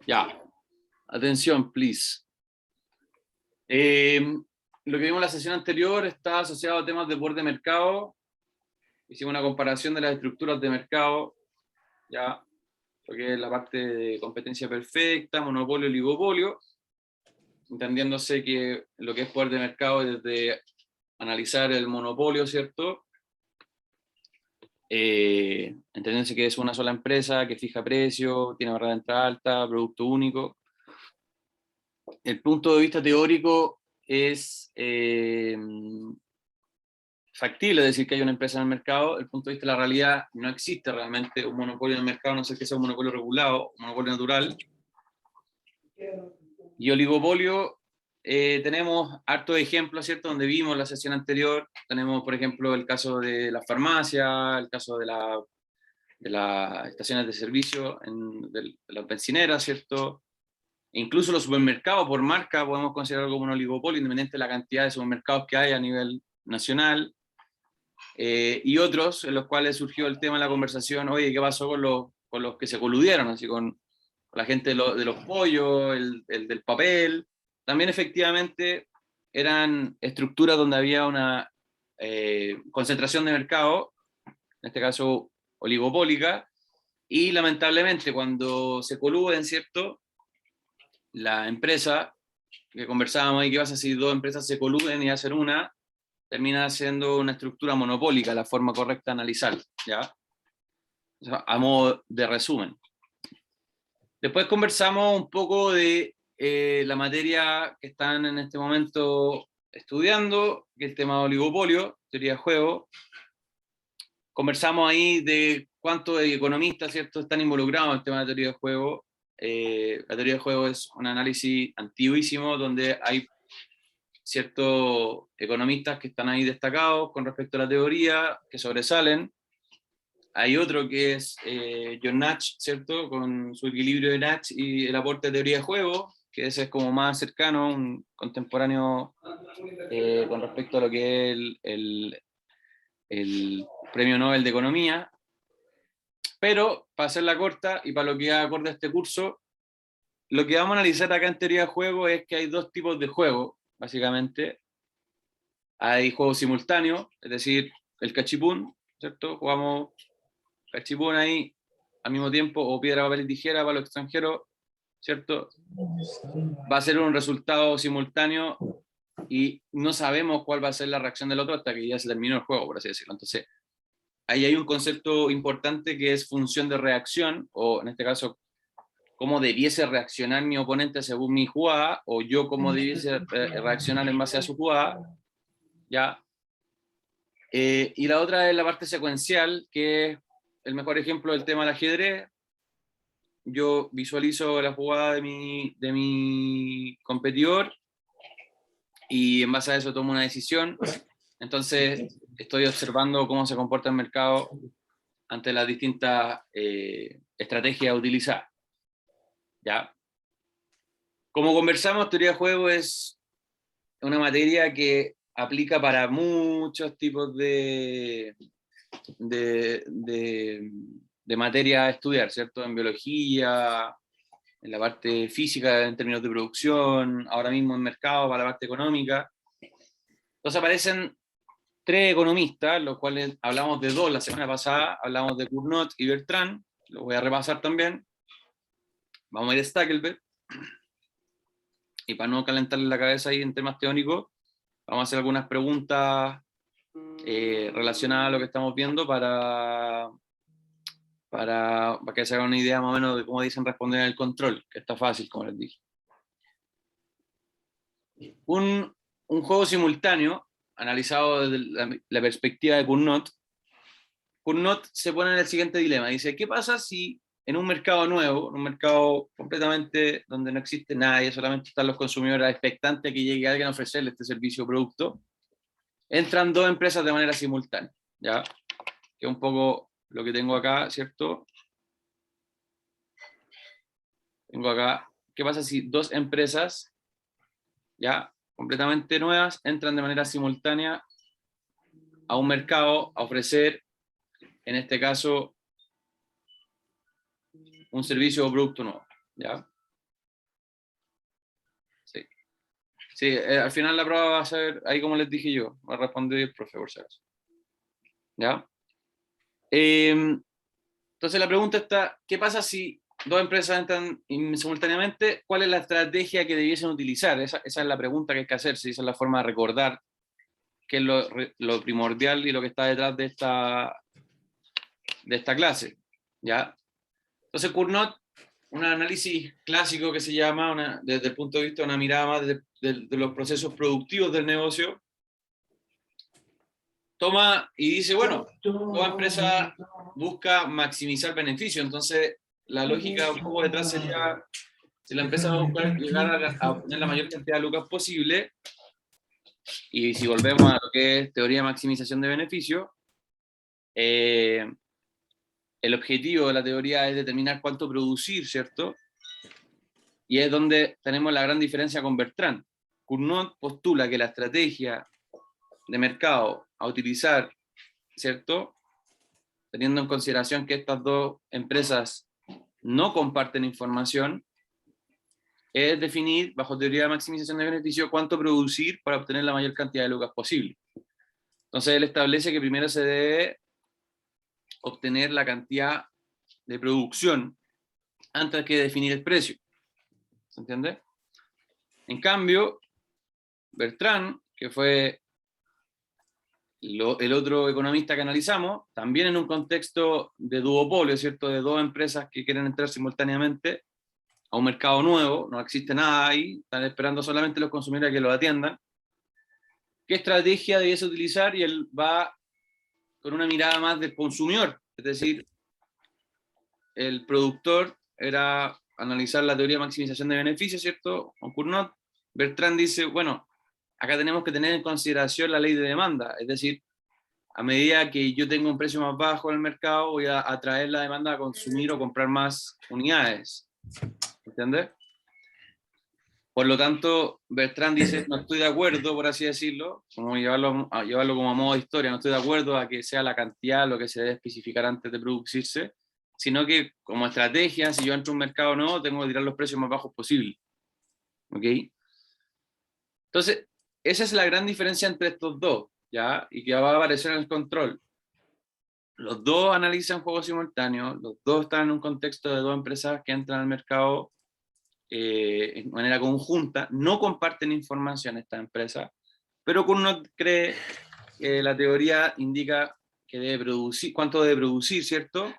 Ya, atención, please. Lo que vimos en la sesión anterior está asociado a temas de poder de mercado. Hicimos una comparación de las estructuras de mercado, ya, lo que es la parte de competencia perfecta, monopolio, oligopolio, entendiéndose que lo que es poder de mercado es desde analizar el monopolio, ¿cierto? Entendiéndose que es una sola empresa que fija precio, tiene barrera de entrada alta, producto único. El punto de vista teórico es factible decir que hay una empresa en el mercado. El punto de vista de la realidad, no existe realmente un monopolio en el mercado, a no ser que sea un monopolio regulado, un monopolio natural. Y oligopolio, tenemos hartos ejemplos, ¿cierto? Donde vimos la sesión anterior, tenemos, por ejemplo, el caso de la farmacia, el caso de las estaciones de servicio, de las bencineras, ¿cierto? Incluso los supermercados por marca podemos considerarlo como un oligopolio, independiente de la cantidad de supermercados que hay a nivel nacional, y otros en los cuales surgió el tema de la conversación, oye, ¿qué pasó con los que se coludieron? Así con la gente de los pollos, el del papel. También efectivamente eran estructuras donde había una concentración de mercado, en este caso oligopólica, y lamentablemente cuando se coluden, ¿cierto? La empresa, que conversábamos ahí, ¿qué pasa si dos empresas se coluden y hacen una? Termina siendo una estructura monopólica, la forma correcta de analizar, ¿ya? O sea, a modo de resumen. Después conversamos un poco de la materia que están en este momento estudiando, que es el tema de oligopolio, teoría de juego. Conversamos ahí de cuántos economistas, ¿cierto?, están involucrados en el tema de teoría de juego. La teoría de juego es un análisis antiguísimo donde hay ciertos economistas que están ahí destacados con respecto a la teoría, que sobresalen. Hay otro que es John Nash, ¿cierto?, con su equilibrio de Nash y el aporte de teoría de juego, que ese es como más cercano, un contemporáneo con respecto a lo que es el Premio Nobel de Economía. Pero, para hacerla corta y para lo que va acorde a este curso, lo que vamos a analizar acá en teoría de juego es que hay dos tipos de juego, básicamente. Hay juegos simultáneos, es decir, el cachipún, ¿cierto? Jugamos cachipún ahí al mismo tiempo, o piedra, papel y tijera para los extranjeros, ¿cierto? Va a ser un resultado simultáneo y no sabemos cuál va a ser la reacción del otro hasta que ya se terminó el juego, por así decirlo. Entonces, ahí hay un concepto importante que es función de reacción, o en este caso, cómo debiese reaccionar mi oponente según mi jugada, o yo cómo debiese reaccionar en base a su jugada, ¿ya? Y la otra es la parte secuencial, que es el mejor ejemplo del tema del ajedrez. Yo visualizo la jugada de mi competidor y en base a eso tomo una decisión. Entonces estoy observando cómo se comporta el mercado ante las distintas estrategias a utilizar. ¿Ya? Como conversamos, teoría de juego es una materia que aplica para muchos tipos de materia a estudiar, ¿cierto? En biología, en la parte física en términos de producción, ahora mismo en mercado para la parte económica. Entonces aparecen tres economistas, los cuales hablamos de dos la semana pasada, hablamos de Cournot y Bertrand, los voy a repasar también. Vamos a ir a Stackelberg, y para no calentarle la cabeza ahí en temas teóricos, vamos a hacer algunas preguntas relacionadas a lo que estamos viendo para que se hagan una idea más o menos de cómo dicen responder en el control, que está fácil, como les dije. Un juego simultáneo, analizado desde la perspectiva de Cournot, Cournot se pone en el siguiente dilema. Dice, ¿qué pasa si en un mercado nuevo, en un mercado completamente donde no existe nadie, solamente están los consumidores expectantes a que llegue alguien a ofrecerle este servicio o producto, entran dos empresas de manera simultánea? ¿Ya? Que es un poco lo que tengo acá, ¿cierto? Tengo acá, ¿qué pasa si dos empresas, ya, completamente nuevas, entran de manera simultánea a un mercado a ofrecer, en este caso, un servicio o producto nuevo, ¿ya? Sí. Sí, al final la prueba va a ser, ahí como les dije yo, va a responder el profe, por si acaso. ¿Ya? Entonces la pregunta está, ¿qué pasa si dos empresas entran simultáneamente? ¿Cuál es la estrategia que debiesen utilizar? Esa es la pregunta que hay que hacerse, esa es la forma de recordar qué es lo primordial y lo que está detrás de esta clase, ¿ya? Entonces Cournot, un análisis clásico que se llama, desde el punto de vista de una mirada más de los procesos productivos del negocio, toma y dice, bueno, toda empresa busca maximizar beneficio, entonces la lógica un poco detrás sería, si la empresa va a buscar llegar a obtener la mayor cantidad de lucas posible, y si volvemos a lo que es teoría de maximización de beneficio, el objetivo de la teoría es determinar cuánto producir, ¿cierto? Y es donde tenemos la gran diferencia con Bertrand. Cournot postula que la estrategia de mercado a utilizar, ¿cierto?, teniendo en consideración que estas dos empresas no comparten información, es definir, bajo teoría de maximización de beneficio, cuánto producir para obtener la mayor cantidad de lucas posible. Entonces él establece que primero se debe obtener la cantidad de producción antes que definir el precio. ¿Se entiende? En cambio, Bertrand, que fue el otro economista que analizamos, también en un contexto de duopolio, ¿cierto?, de dos empresas que quieren entrar simultáneamente a un mercado nuevo, no existe nada ahí, están esperando solamente los consumidores a que los atiendan. ¿Qué estrategia debiese utilizar? Y él va con una mirada más del consumidor, es decir, el productor era analizar la teoría de maximización de beneficios, ¿cierto?, con Cournot. Bertrand dice, bueno, acá tenemos que tener en consideración la ley de demanda, es decir, a medida que yo tengo un precio más bajo en el mercado, voy a atraer la demanda a consumir o comprar más unidades. ¿Entiendes? Por lo tanto, Bertrand dice, no estoy de acuerdo, por así decirlo, como llevarlo como a modo de historia, no estoy de acuerdo a que sea la cantidad lo que se debe especificar antes de producirse, sino que como estrategia, si yo entro a un mercado nuevo, tengo que tirar los precios más bajos posible. ¿Ok? Entonces, esa es la gran diferencia entre estos dos, ¿ya? Y que va a aparecer en el control. Los dos analizan juegos simultáneos, los dos están en un contexto de dos empresas que entran al mercado en manera conjunta, no comparten información estas empresas, pero uno cree que la teoría indica que debe producir, cuánto debe producir, ¿cierto?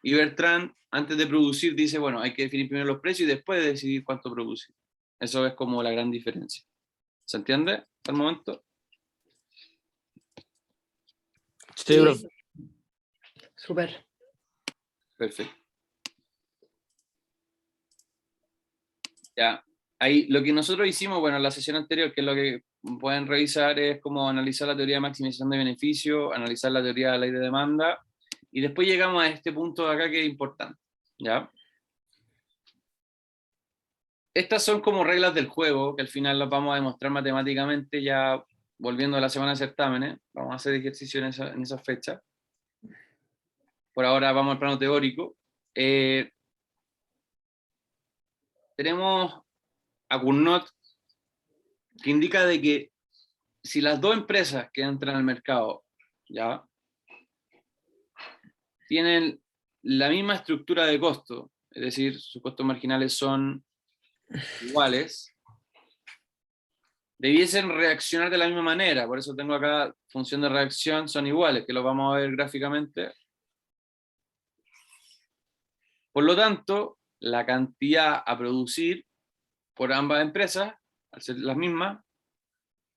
Y Bertrand, antes de producir, dice, bueno, hay que definir primero los precios y después decidir cuánto producir. Eso es como la gran diferencia. ¿Se entiende hasta el momento? Sí, bro. Súper. Perfecto. Ya, ahí lo que nosotros hicimos, bueno, en la sesión anterior, que es lo que pueden revisar, es como analizar la teoría de maximización de beneficio, analizar la teoría de la ley de demanda, y después llegamos a este punto de acá que es importante, ¿ya? Estas son como reglas del juego, que al final las vamos a demostrar matemáticamente ya volviendo a la semana de certámenes, vamos a hacer ejercicios en esa fecha. Por ahora vamos al plano teórico. Tenemos a Cournot, que indica de que si las dos empresas que entran al mercado, ¿ya?, tienen la misma estructura de costo, es decir, sus costos marginales son iguales, debiesen reaccionar de la misma manera. Por eso tengo acá función de reacción, son iguales, que lo vamos a ver gráficamente. Por lo tanto, la cantidad a producir por ambas empresas, al ser las mismas,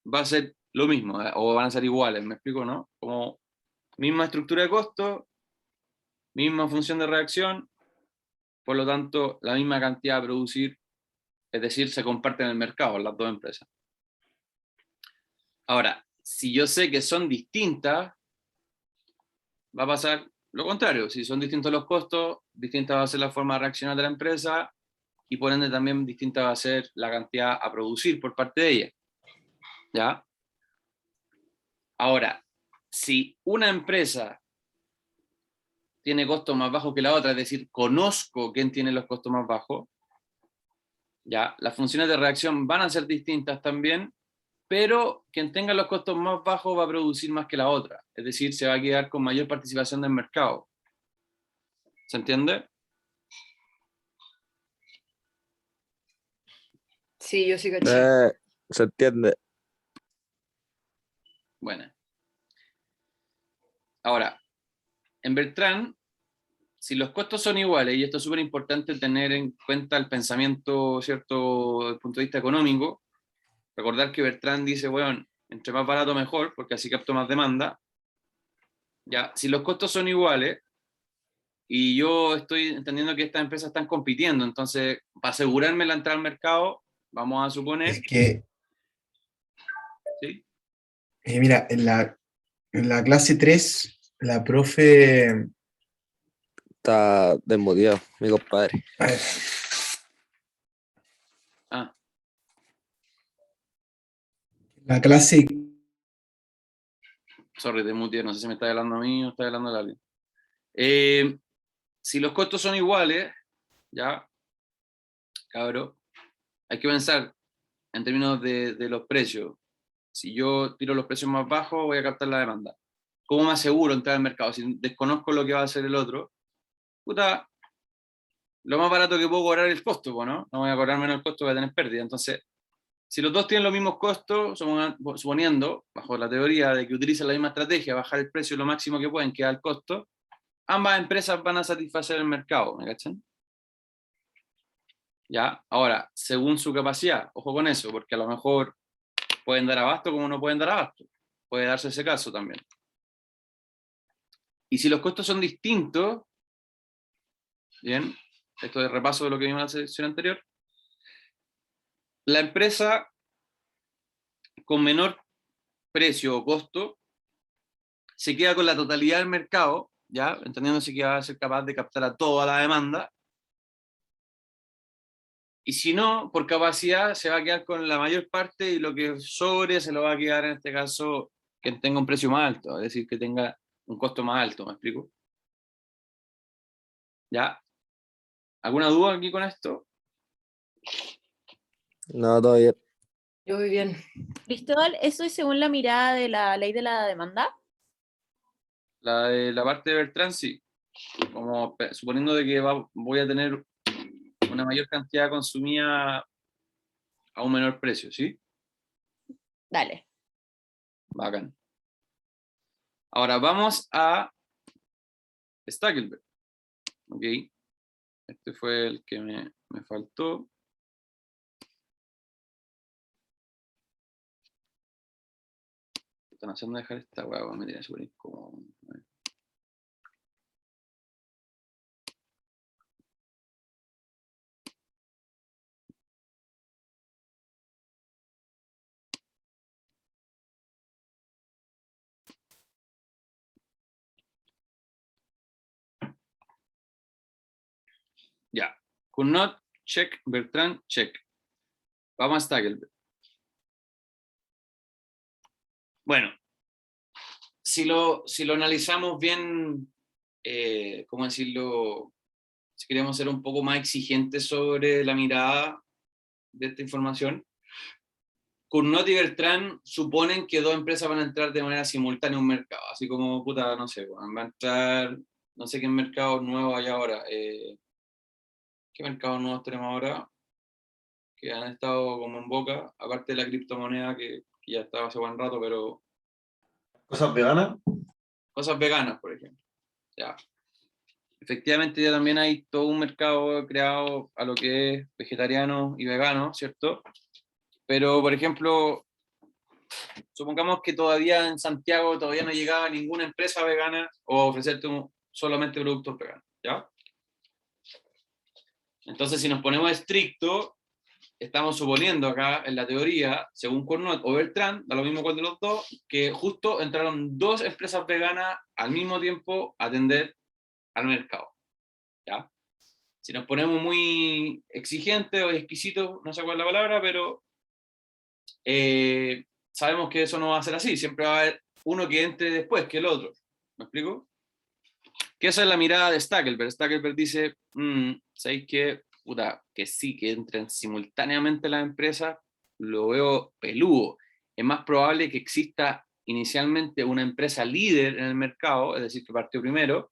va a ser lo mismo, o van a ser iguales, ¿me explico, no? Como misma estructura de costo, misma función de reacción, por lo tanto, la misma cantidad a producir, es decir, se comparten en el mercado las dos empresas. Ahora, si yo sé que son distintas, va a pasar lo contrario. Si son distintos los costos, distinta va a ser la forma de reaccionar de la empresa, y por ende también distinta va a ser la cantidad a producir por parte de ella. ¿Ya? Ahora, si una empresa tiene costos más bajos que la otra, es decir, conozco quién tiene los costos más bajos, ya, las funciones de reacción van a ser distintas también, pero quien tenga los costos más bajos va a producir más que la otra, es decir, se va a quedar con mayor participación del mercado. ¿Se entiende? Sí, yo sí caché. Se entiende. Bueno. Ahora, en Bertrand, si los costos son iguales, y esto es súper importante tener en cuenta el pensamiento, ¿cierto?, desde el punto de vista económico, recordar que Bertrand dice, bueno, entre más barato mejor, porque así capto más demanda. Ya, si los costos son iguales, y yo estoy entendiendo que estas empresas están compitiendo, entonces, para asegurarme la entrada al mercado, vamos a suponer... Es que, ¿sí? mira, en la clase 3, la profe, Está desmuteado, mi compadre. a ver, Ah, la clase, sorry, te muteé, no sé si me está hablando a mí o está hablando a alguien. Si los costos son iguales, ya, cabrón, hay que pensar en términos de los precios. Si yo tiro los precios más bajos, voy a captar la demanda. ¿Cómo me aseguro entrar al mercado? Si desconozco lo que va a hacer el otro, puta, lo más barato que puedo cobrar es el costo, pues, ¿no? No voy a cobrar menos el costo, voy a tener pérdida. Entonces, si los dos tienen los mismos costos, suponiendo, bajo la teoría de que utilizan la misma estrategia, bajar el precio lo máximo que pueden, que da el costo, ambas empresas van a satisfacer el mercado, ¿me cachan? ¿Ya? Ahora, según su capacidad, ojo con eso, porque a lo mejor pueden dar abasto como no pueden dar abasto. Puede darse ese caso también. Y si los costos son distintos, bien, esto es repaso de lo que vimos en la sección anterior, la empresa con menor precio o costo se queda con la totalidad del mercado, ¿ya? Entendiéndose que va a ser capaz de captar a toda la demanda, y si no, por capacidad se va a quedar con la mayor parte y lo que sobre se lo va a quedar en este caso quien tenga un precio más alto, es decir, que tenga un costo más alto, ¿me explico? ¿Ya? ¿Alguna duda aquí con esto? No, todo bien. Yo voy bien. Cristóbal, ¿eso es según la mirada de la ley de la demanda? La de la parte de Bertrand, sí. Como suponiendo de que voy a tener una mayor cantidad consumida a un menor precio, ¿sí? Dale. Bacán. Ahora vamos a Stackelberg. ¿Ok? Este fue el que me faltó. Están haciendo dejar esta hueá, me tiene súper incómodo. Ya. Cournot, check. Bertrand, check. Vamos a Stackelberg. Bueno, si lo analizamos bien, ¿cómo decirlo? Si queremos ser un poco más exigentes sobre la mirada de esta información, Cournot y Bertrand suponen que dos empresas van a entrar de manera simultánea a un mercado, así como, puta, no sé, va a entrar, no sé qué mercados nuevos hay ahora. ¿Qué mercados nuevos tenemos ahora? Que han estado como en boca, aparte de la criptomoneda que ya estaba hace buen rato, pero... ¿Cosas veganas? Cosas veganas, por ejemplo. Ya. Efectivamente ya también hay todo un mercado creado a lo que es vegetariano y vegano, ¿cierto? Pero, por ejemplo, supongamos que todavía en Santiago todavía no llegaba ninguna empresa vegana o ofrecerte solamente productos veganos, ¿ya? Entonces, si nos ponemos estrictos, estamos suponiendo acá en la teoría, según Cournot o Bertrand, da lo mismo cuál de los dos, que justo entraron dos empresas veganas al mismo tiempo a atender al mercado, ¿ya? Si nos ponemos muy exigentes o exquisitos, no sé cuál es la palabra, pero sabemos que eso no va a ser así, siempre va a haber uno que entre después que el otro. ¿Me explico? Que esa es la mirada de Stackelberg. Stackelberg dice, ¿sabéis qué? Puta, que sí, que entren simultáneamente las empresas, lo veo peludo. Es más probable que exista inicialmente una empresa líder en el mercado, es decir, que partió primero,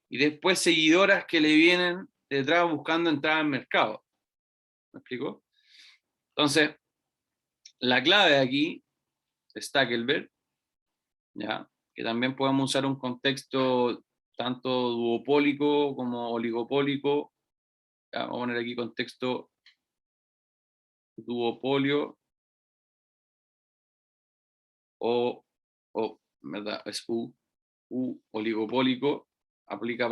y después seguidoras que le vienen detrás buscando entrar al mercado. ¿Me explico? Entonces, la clave aquí de Stackelberg, ¿ya? Que también podemos usar un contexto tanto duopólico como oligopólico. Ya, vamos a poner aquí contexto duopolio o ¿verdad? Es oligopólico, aplica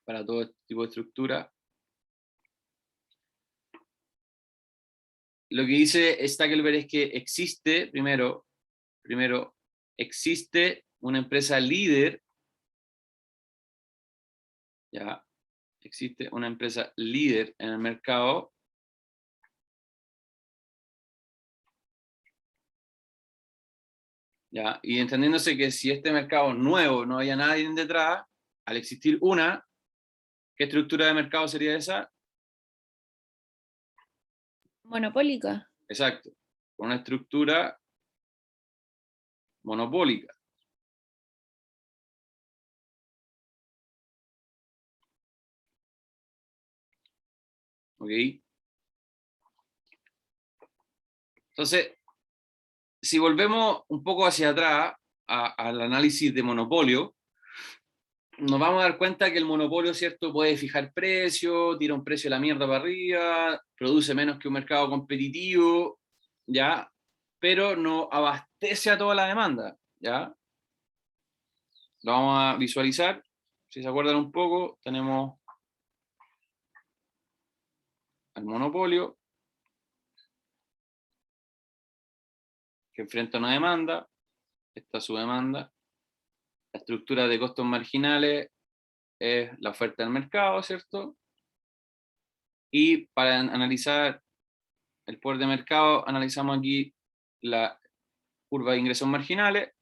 para todo este tipo de estructura. Lo que dice Stackelberg es que existe, primero, existe una empresa líder, ya, existe una empresa líder en el mercado, ya, y entendiéndose que si este mercado es nuevo, no haya nadie detrás, al existir una, ¿qué estructura de mercado sería esa? Monopólica. Exacto, una estructura monopólica. ¿Ok? Entonces, si volvemos un poco hacia atrás al análisis de monopolio, nos vamos a dar cuenta que el monopolio, ¿cierto?, puede fijar precios, tira un precio de la mierda para arriba, produce menos que un mercado competitivo, ¿ya? Pero no abastece a toda la demanda, ¿ya? Lo vamos a visualizar. Si se acuerdan un poco, tenemos al monopolio que enfrenta una demanda, esta es su demanda, la estructura de costos marginales es la oferta del mercado, ¿cierto? Y para analizar el poder de mercado, analizamos aquí la curva de ingresos marginales.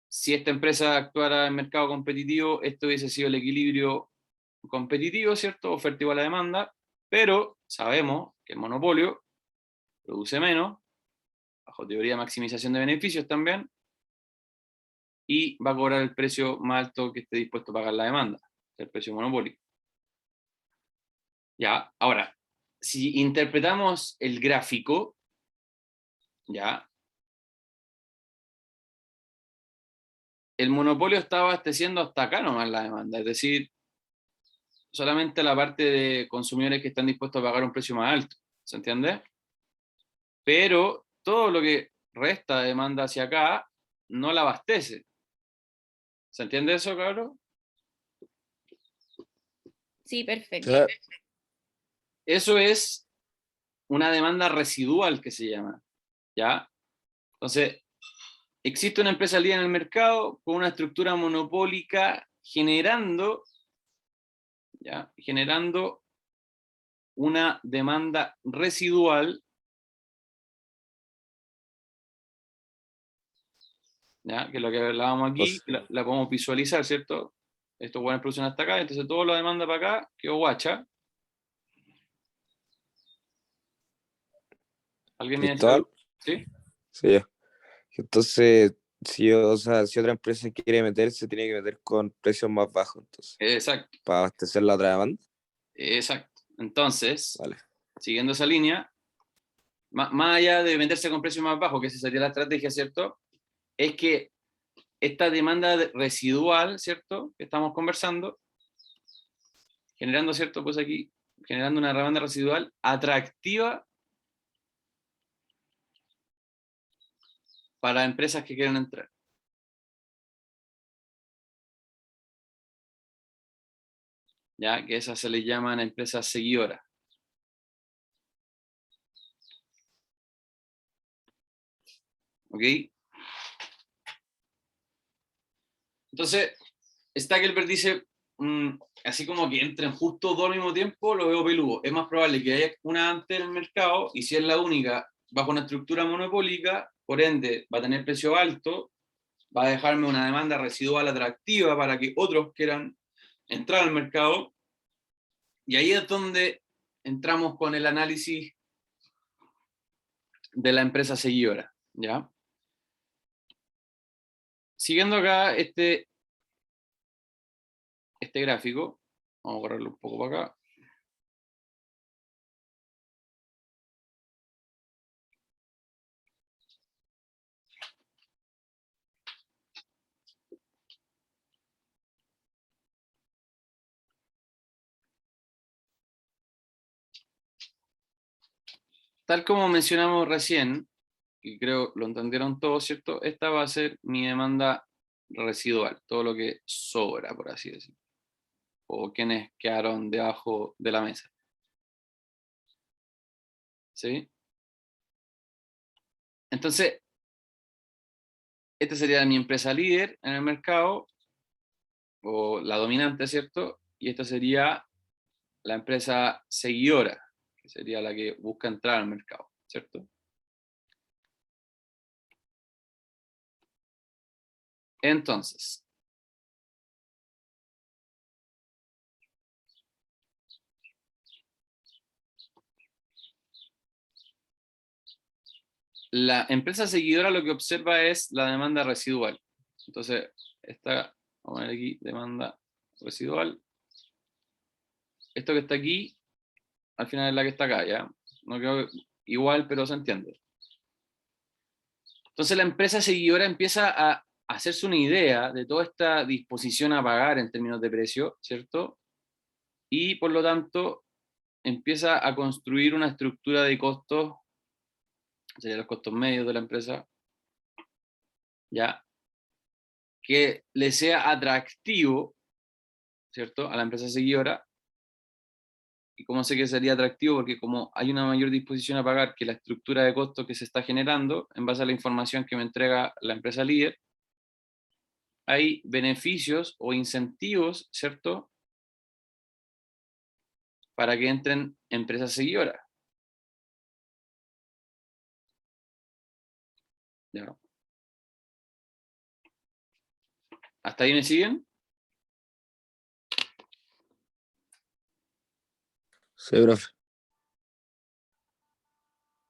Si esta empresa actuara en mercado competitivo, esto hubiese sido el equilibrio competitivo, ¿cierto? Oferta igual a demanda, pero sabemos que el monopolio produce menos, bajo teoría de maximización de beneficios también, y va a cobrar el precio más alto que esté dispuesto a pagar la demanda, el precio monopólico. Ya, ahora, si interpretamos el gráfico, ya, el monopolio está abasteciendo hasta acá nomás la demanda, es decir, solamente la parte de consumidores que están dispuestos a pagar un precio más alto, ¿se entiende? Pero todo lo que resta de demanda hacia acá no la abastece. ¿Se entiende eso, cabrón? Sí, perfecto. Ya, Eso es una demanda residual que se llama, ¿ya? Entonces, existe una empresa líder en el mercado con una estructura monopólica generando, ¿ya?, generando una demanda residual, ¿ya?, que es lo que hablábamos aquí, pues, la podemos visualizar, ¿cierto? Esto bueno producción hasta acá, entonces toda la demanda para acá quedó guacha. ¿Alguien me dice Cristóbal, algo? ¿Sí? sí, ya. Entonces, o sea, si otra empresa quiere meterse, tiene que meter con precios más bajos, entonces, Exacto, para abastecer la otra demanda. exacto. Entonces, Vale. siguiendo esa línea, más allá de meterse con precios más bajos, que esa sería la estrategia, ¿cierto?, es que esta demanda residual, ¿cierto?, que estamos conversando, generando, ¿cierto?, pues aquí, generando una demanda residual atractiva para empresas que quieren entrar. Ya, que esas se les llaman empresas seguidoras. ¿Ok? Entonces, Stackelberg dice, así como que entren justo dos al mismo tiempo, lo veo peludo. Es más probable que haya una antes en el mercado, y si es la única, bajo una estructura monopólica, por ende, va a tener precio alto, va a dejarme una demanda residual atractiva para que otros quieran entrar al mercado, y ahí es donde entramos con el análisis de la empresa seguidora, ¿ya? Siguiendo acá este gráfico, vamos a correrlo un poco para acá. Tal como mencionamos recién, y creo lo entendieron todos, ¿cierto? Esta va a ser mi demanda residual, todo lo que sobra, por así decirlo, o quienes quedaron debajo de la mesa. ¿Sí? Entonces, esta sería mi empresa líder en el mercado, o la dominante, ¿cierto? Y esta sería la empresa seguidora, que sería la que busca entrar al mercado, ¿cierto? Entonces, la empresa seguidora lo que observa es la demanda residual. Entonces, esta, vamos a ver aquí, demanda residual. Esto que está aquí, al final es la que está acá, ¿ya? No quedó igual, pero se entiende. Entonces la empresa seguidora empieza a hacerse una idea de toda esta disposición a pagar en términos de precio, ¿cierto? Y por lo tanto empieza a construir una estructura de costos, serían los costos medios de la empresa, ¿ya? Que le sea atractivo, ¿cierto? A la empresa seguidora. ¿Y cómo sé que sería atractivo? Porque como hay una mayor disposición a pagar que la estructura de costos que se está generando, en base a la información que me entrega la empresa líder, hay beneficios o incentivos, ¿cierto?, para que entren empresas seguidoras. ¿Ya? ¿Hasta ahí me siguen? Sí, profe.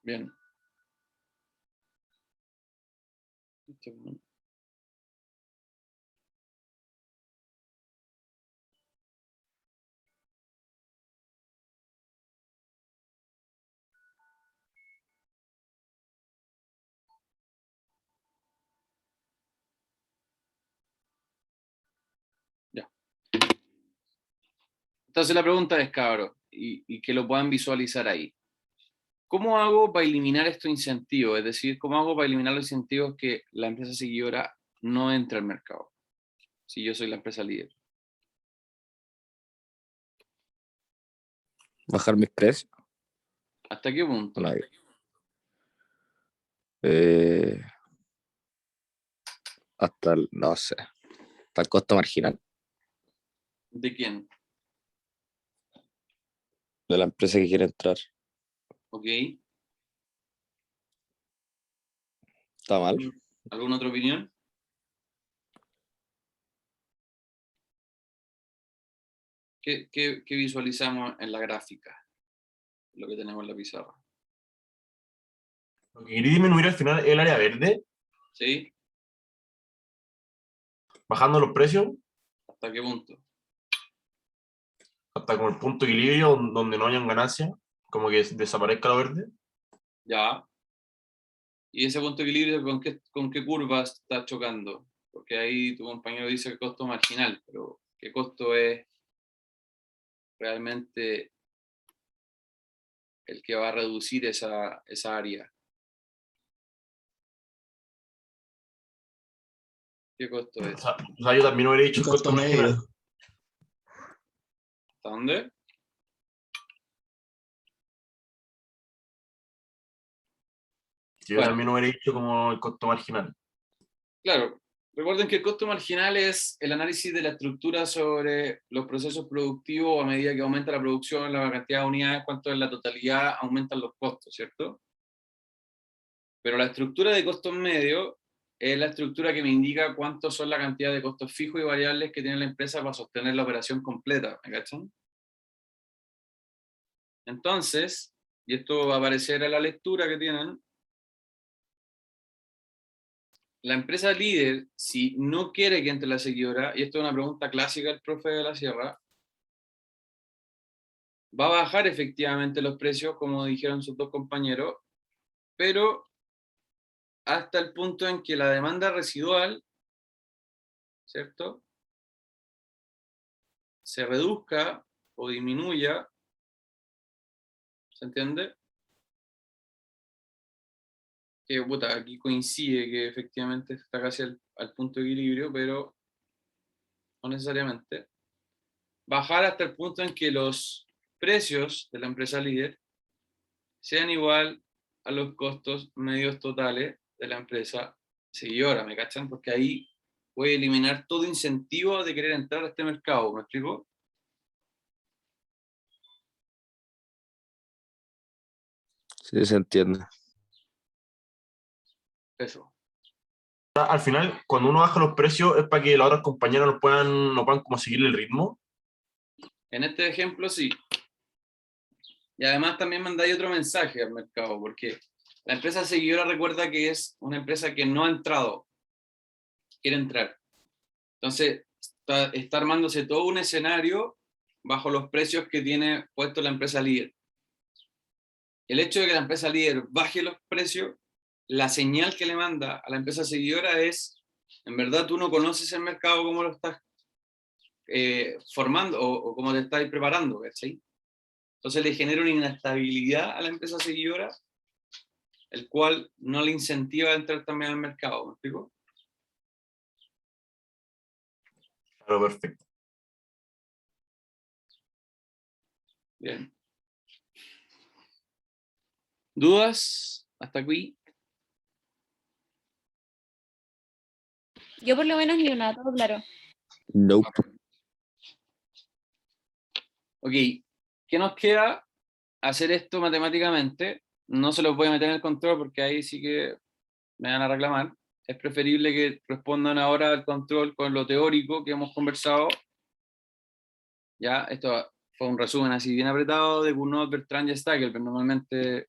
Bien. Ya. Entonces la pregunta es, cabros, y que lo puedan visualizar ahí. ¿Cómo hago para eliminar estos incentivos? Es decir, ¿cómo hago para eliminar los incentivos que la empresa seguidora no entre al mercado? Si yo soy la empresa líder. Bajar mis precios. ¿Hasta qué punto? No, hasta el, no sé, hasta el costo marginal ¿De quién? de la empresa que quiere entrar. ¿Ok? ¿Está mal? ¿Alguna otra opinión? ¿Qué visualizamos en la gráfica? Lo que tenemos en la pizarra. Lo que quería disminuir al final el área verde, ¿Sí? bajando los precios ¿Hasta qué punto? hasta como el punto de equilibrio donde no hayan ganancias, como que desaparezca lo verde. Ya. ¿Y ese punto de equilibrio con qué curvas está chocando? Porque ahí tu compañero dice que costo marginal, pero ¿qué costo es realmente el que va a reducir esa área? ¿Qué costo O es? sea, yo también hubiera dicho el costo marginal. ¿Hasta dónde? Yo Bueno, también hubiera dicho como el costo marginal. claro. Recuerden que el costo marginal es el análisis de la estructura sobre los procesos productivos a medida que aumenta la producción, la cantidad de unidades, cuánto en la totalidad aumentan los costos, ¿cierto? Pero la estructura de costos medios es la estructura que me indica cuántos son la cantidad de costos fijos y variables que tiene la empresa para sostener la operación completa, ¿me cachan? Entonces, y esto va a aparecer en la lectura que tienen, la empresa líder, si no quiere que entre la seguidora, y esto es una pregunta clásica del profe de la Sierra, va a bajar efectivamente los precios, como dijeron sus dos compañeros, pero hasta el punto en que la demanda residual, ¿cierto?, se reduzca o disminuya, ¿se entiende? Que puta, aquí coincide que efectivamente está casi al punto de equilibrio, pero no necesariamente. Bajar hasta el punto en que los precios de la empresa líder sean igual a los costos medios totales de la empresa seguidora, ¿me cachan? Porque ahí voy a eliminar todo incentivo de querer entrar a este mercado, ¿me explico? Sí, se entiende. Eso. Al final, cuando uno baja los precios, es para que las otras compañeras no puedan como seguir el ritmo. En este ejemplo sí. Y además también mandáis otro mensaje al mercado, porque la empresa seguidora recuerda que es una empresa que no ha entrado, quiere entrar. Entonces, está armándose todo un escenario bajo los precios que tiene puesto la empresa líder. El hecho de que la empresa líder baje los precios, la señal que le manda a la empresa seguidora es, en verdad tú no conoces el mercado como lo estás formando o como te estás preparando, ¿cachai? Entonces le genera una inestabilidad a la empresa seguidora, el cual no le incentiva a entrar también al mercado, ¿me explico? Claro, perfecto. Bien. ¿Dudas hasta aquí? Yo por lo menos ni una, todo claro. Nope. Ok, ¿qué nos queda? Hacer esto matemáticamente. No se los voy a meter en el control porque ahí sí que me van a reclamar. Es preferible que respondan ahora al control con lo teórico que hemos conversado. Ya, esto fue un resumen así bien apretado de Gounod, Bertrand y Stagel, pero normalmente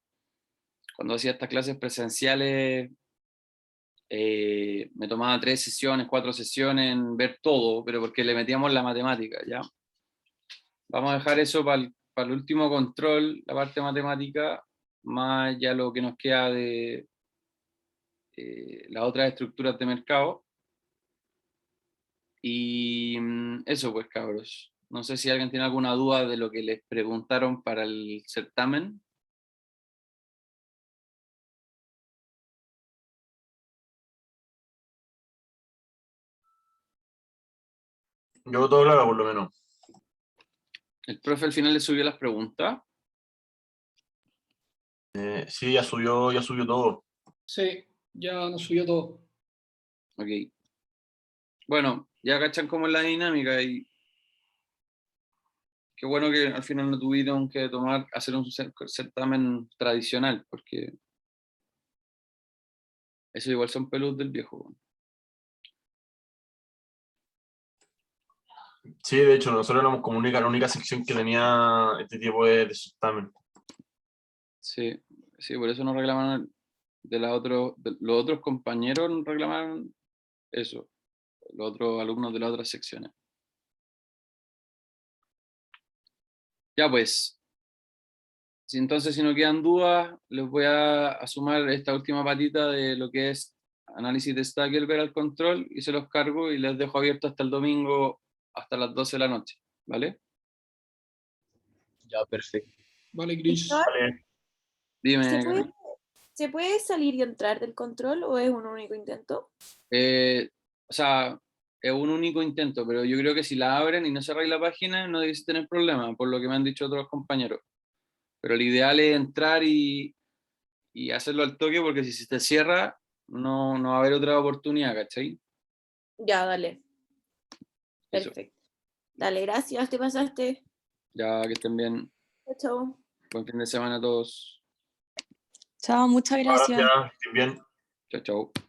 cuando hacía estas clases presenciales me tomaba 3 sesiones, 4 sesiones en ver todo, pero porque le metíamos la matemática, ¿ya? Vamos a dejar eso para el último control, la parte matemática, más ya lo que nos queda de las otras estructuras de mercado. Y eso pues, cabros. No sé si alguien tiene alguna duda de lo que les preguntaron para el certamen. Yo todo claro, por lo menos. El profe al final le subió las preguntas. Sí, ya subió todo. Sí, ya nos subió todo. Ok. Bueno, ya cachan cómo es la dinámica y qué bueno que al final no tuvieron que hacer un certamen tradicional, porque eso igual son peludos del viejo. Sí, de hecho, nosotros éramos como la única sección que tenía este tipo de certamen. Sí, sí, por eso nos reclamaron los otros compañeros nos reclamaron eso, los otros alumnos de las otras secciones. Ya pues, entonces si no quedan dudas, les voy a sumar esta última patita de lo que es análisis de Stackelberg al control y se los cargo y les dejo abierto hasta el domingo hasta las 12 de la noche, ¿vale? Ya, perfecto. Vale, Chris. Víctor, Vale. Dime, ¿Se Gaby. ¿se puede salir y entrar del control o es un único intento? O sea, es un único intento, pero yo creo que si la abren y no cerráis la página, no debéis tener problema, por lo que me han dicho otros compañeros. Pero lo ideal es entrar y hacerlo al toque, porque si se te cierra, no va a haber otra oportunidad, ¿cachai? Ya, dale. Eso. Perfecto. Dale, gracias, te pasaste. Ya que estén bien. Chao, chao. Buen fin de semana a todos. Chao, muchas gracias. Gracias, que estén bien. Chao, chao.